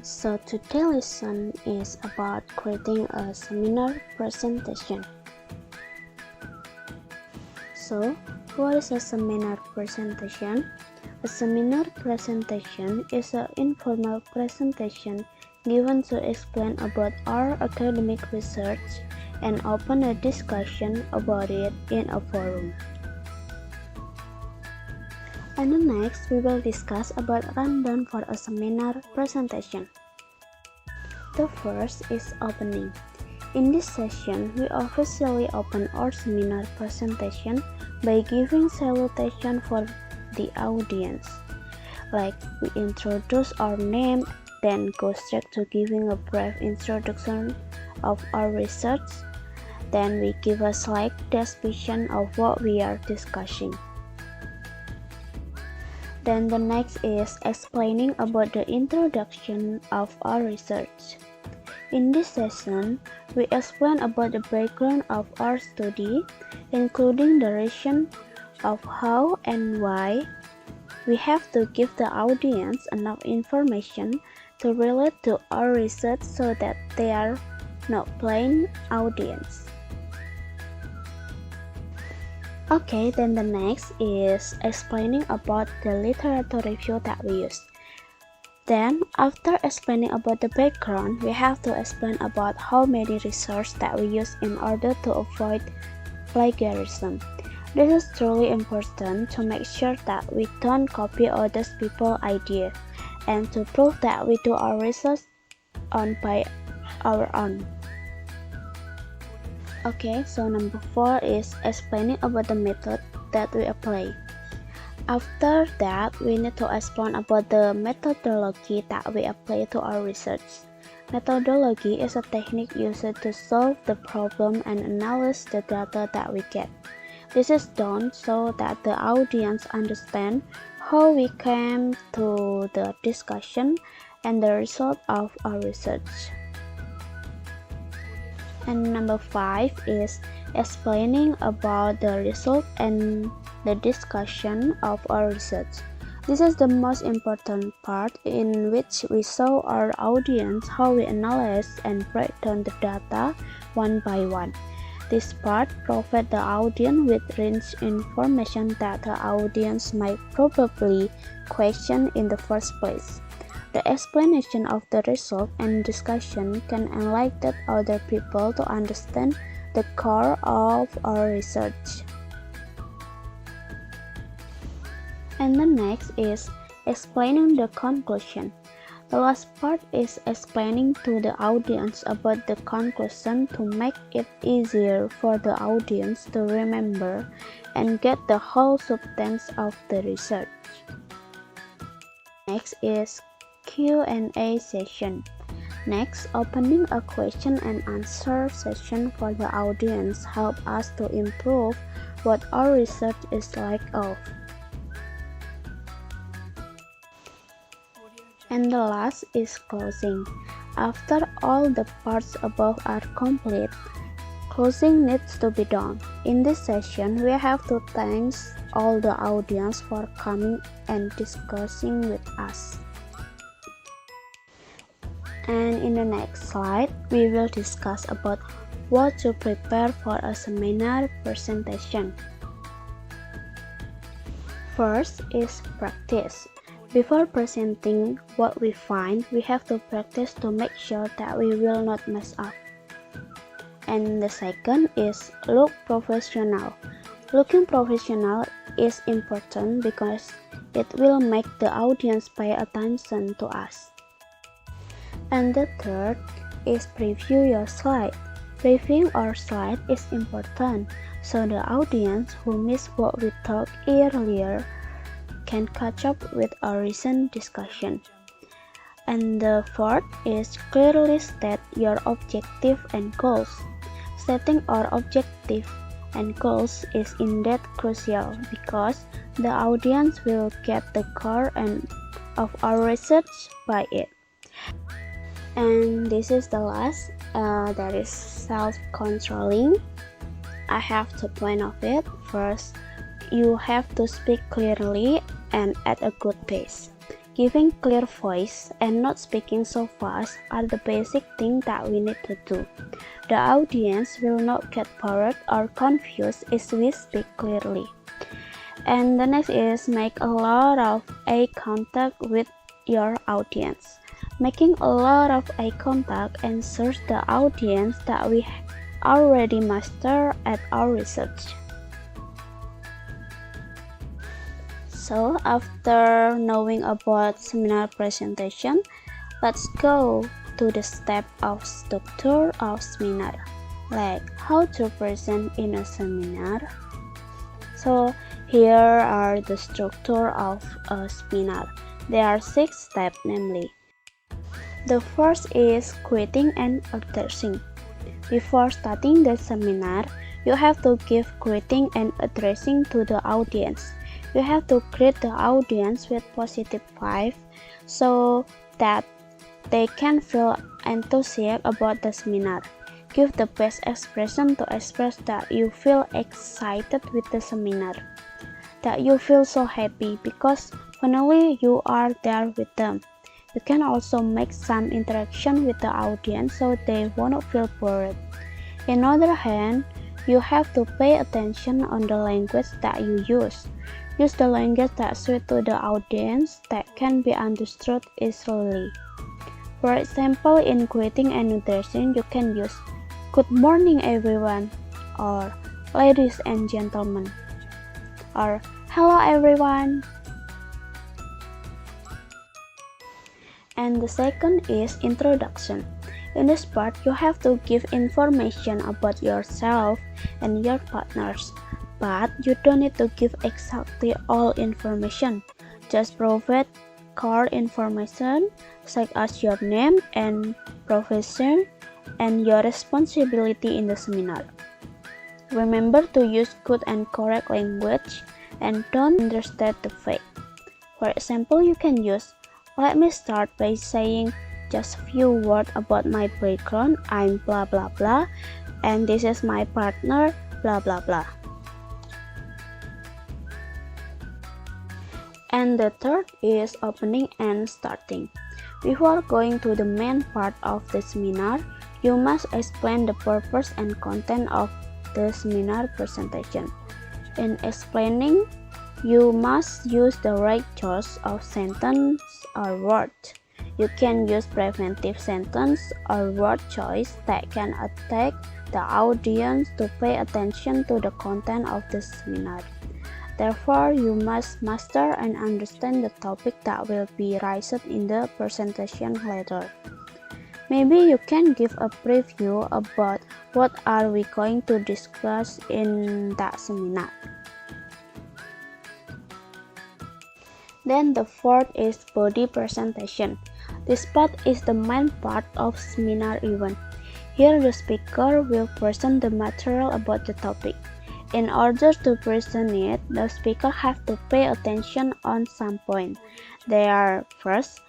So today's lesson is about creating a seminar presentation. So, what is a seminar presentation? A seminar presentation is an informal presentation given to explain about our academic research and open a discussion about it in a forum. And next, we will discuss about rundown for a seminar presentation. The first is opening. In this session, we officially open our seminar presentation by giving salutation for the audience. Like we introduce our name, then go straight to giving a brief introduction of our research. Then we give a slight description of what we are discussing. Then the next is explaining about the introduction of our research. In this session, we explain about the background of our study, including the reason of how and why. We have to give the audience enough information to relate to our research so that they are not plain audience. Okay, then the next is explaining about the literature review that we use. Then, after explaining about the background, we have to explain about how many research that we use in order to avoid plagiarism. This is truly important to make sure that we don't copy other people's ideas and to prove that we do our research by our own. Okay, so number 4 is explaining about the method that we apply. After that, we need to explain about the methodology that we apply to our research. Methodology is a technique used to solve the problem and analyze the data that we get. This is done so that the audience understand how we came to the discussion and the result of our research. And number 5 is explaining about the result and the discussion of our research. This is the most important part in which we show our audience how we analyze and break down the data one by one. This part provides the audience with rich information that the audience might probably question in the first place. The explanation of the result and discussion can enlighten other people to understand the core of our research. And the next is explaining the conclusion. The last part is explaining to the audience about the conclusion to make it easier for the audience to remember and get the whole substance of the research. Next is Q&A session. Next, opening a question and answer session for the audience help us to improve what our research is like of. And the last is closing. After all the parts above are complete, closing needs to be done. In this session, we have to thank all the audience for coming and discussing with us. And in the next slide, we will discuss about what to prepare for a seminar presentation. First is practice. Before presenting what we find, we have to practice to make sure that we will not mess up. And the second is look professional. Looking professional is important because it will make the audience pay attention to us. And the third is preview your slide. Previewing our slide is important so the audience who missed what we talked earlier can catch up with our recent discussion. And the fourth is clearly state your objective and goals. Setting our objective and goals is indeed crucial because the audience will get the core of our research by it. And this is the last, that is self-controlling. I have 2 points of it. First, you have to speak clearly and at a good pace. Giving clear voice and not speaking so fast are the basic things that we need to do. The audience will not get bored or confused if we speak clearly. And the next is make a lot of eye contact with your audience. Making a lot of eye contact ensures the audience that we already master at our research. So after knowing about seminar presentation, let's go to the step of structure of seminar, like how to present in a seminar. So here are the structure of a seminar. There are 6 steps, namely. The first is greeting and addressing. Before starting the seminar, you have to give greeting and addressing to the audience. You have to greet the audience with positive vibes so that they can feel enthusiastic about the seminar. Give the best expression to express that you feel excited with the seminar, that you feel so happy because finally you are there with them. You can also make some interaction with the audience so they won't feel bored. On the other hand, you have to pay attention on the language that you use. Use the language that suits to the audience that can be understood easily. For example, in greeting and addressing, you can use "Good morning everyone," or "Ladies and gentlemen," or "Hello everyone." And the second is introduction. In this part, you have to give information about yourself and your partners, but you don't need to give exactly all information. Just provide core information such as your name and profession and your responsibility in the seminar. Remember to use good and correct language and don't understate the fact. For example, you can use, "Let me start by saying just a few words about my background. I'm blah blah blah, and this is my partner, blah blah blah." And the third is opening and starting. Before going to the main part of the seminar, you must explain the purpose and content of the seminar presentation. In explaining, you must use the right choice of sentence or word. You can use preventive sentence or word choice that can attract the audience to pay attention to the content of the seminar. Therefore, you must master and understand the topic that will be raised in the presentation later. Maybe you can give a preview about what are we going to discuss in that seminar. Then the fourth is body presentation. This part is the main part of seminar event. Here the speaker will present the material about the topic. In order to present it, the speaker has to pay attention on some points. They are first,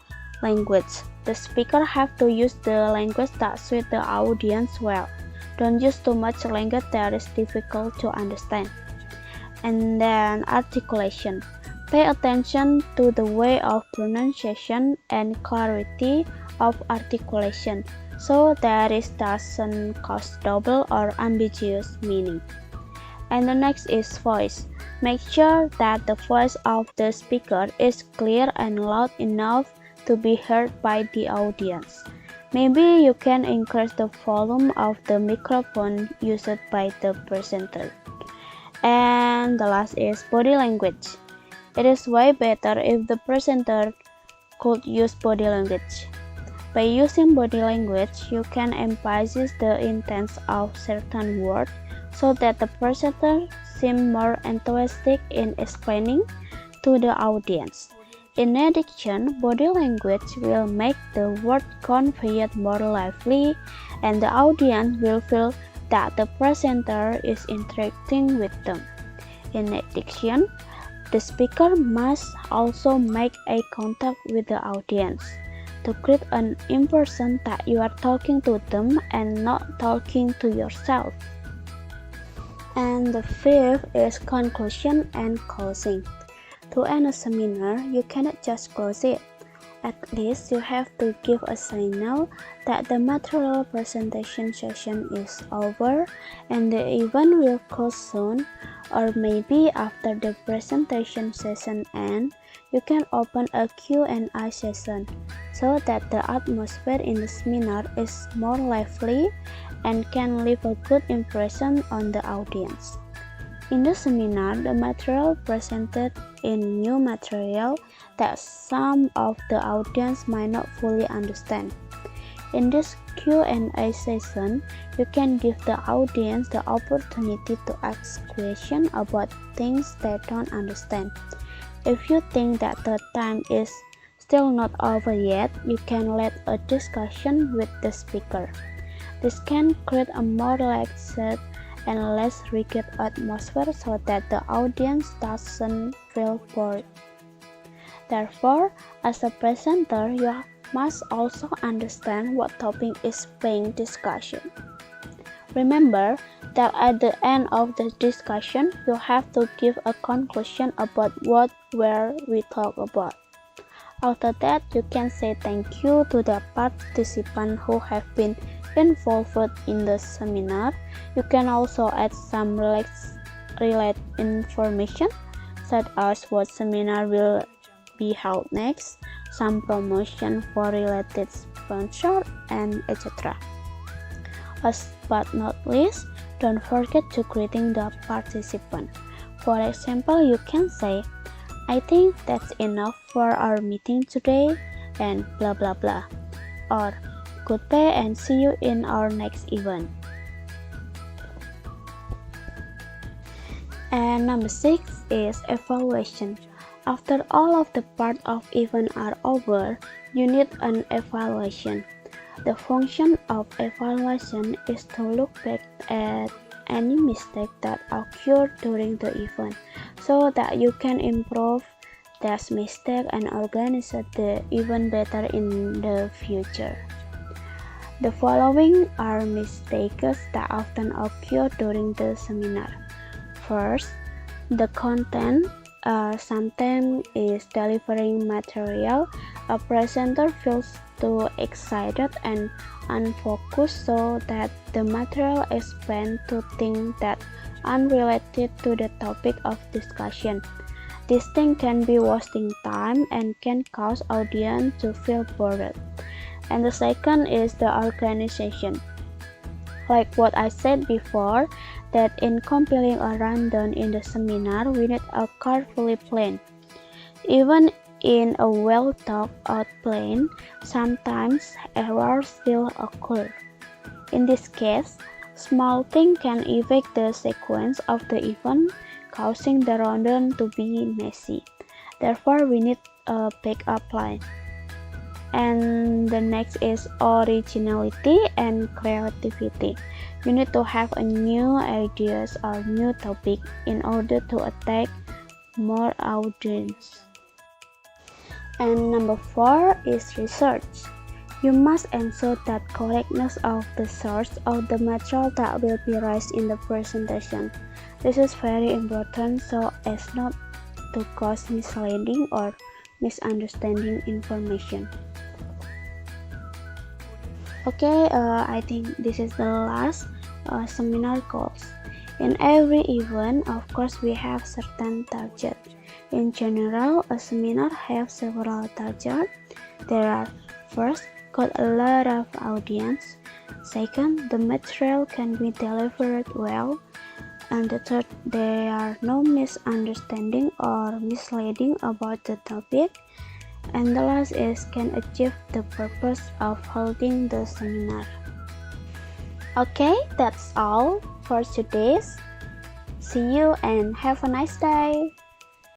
language. The speaker has to use the language that suits the audience well. Don't use too much language that is difficult to understand. And then articulation. Pay attention to the way of pronunciation and clarity of articulation so that it doesn't cause double or ambiguous meaning. And the next is voice. Make sure that the voice of the speaker is clear and loud enough to be heard by the audience. Maybe you can increase the volume of the microphone used by the presenter. And the last is body language. It is way better if the presenter could use body language. By using body language, you can emphasize the intent of certain words so that the presenter seems more enthusiastic in explaining to the audience. In addition, body language will make the word conveyed more lively, and the audience will feel that the presenter is interacting with them. In addition, the speaker must also make eye contact with the audience to create an impression that you are talking to them and not talking to yourself. And the fifth is conclusion and closing. To end a seminar, you cannot just close it. At least you have to give a signal that the material presentation session is over and the event will close soon, or maybe after the presentation session ends, you can open a Q&A session so that the atmosphere in the seminar is more lively and can leave a good impression on the audience. In the seminar, the material presented in new material that some of the audience might not fully understand. In this Q&A session, you can give the audience the opportunity to ask questions about things they don't understand. If you think that the time is still not over yet, you can lead a discussion with the speaker. This can create a more relaxed and less rigid atmosphere so that the audience doesn't feel bored. Therefore, as a presenter, you must also understand what topic is being discussed. Remember that at the end of the discussion, you have to give a conclusion about what we talked about. After that, you can say thank you to the participants who have been involved in the seminar. You can also add some related information, such as what seminar will be held next, some promotion for related sponsor, and etc. Last but not least, don't forget to greeting the participant. For example, you can say, I think that's enough for our meeting today, and blah blah blah. Or, goodbye and see you in our next event. And number 6 is evaluation. After all of the part of event are over, you need an evaluation. The function of evaluation is to look back at any mistake that occurred during the event so that you can improve that mistake and organize the event better in the future. The following are mistakes that often occur during the seminar. First, the content. Sometimes is delivering material. A presenter feels too excited and unfocused so that the material explained to things that unrelated to the topic of discussion. This thing can be wasting time and can cause audience to feel bored. And the second is the organization. Like what I said before, that in compiling a rundown in the seminar, we need a carefully plan. Even in a well thought out plan, sometimes errors still occur. In this case, small things can affect the sequence of the event, causing the rundown to be messy. Therefore, we need a backup plan. And the next is originality and creativity. You need to have a new ideas or new topic in order to attract more audience. And number 4 is research. You must ensure that correctness of the source of the material that will be raised in the presentation. This is very important so as not to cause misleading or misunderstanding information. Okay, I think this is the last seminar goals. In every event, of course, we have certain targets. In general, a seminar has several targets. There are, first, got a lot of audience. Second, the material can be delivered well. And the third, there are no misunderstanding or misleading about the topic. And the last is can achieve the purpose of holding the seminar. Okay, that's all for today's. See you and have a nice day.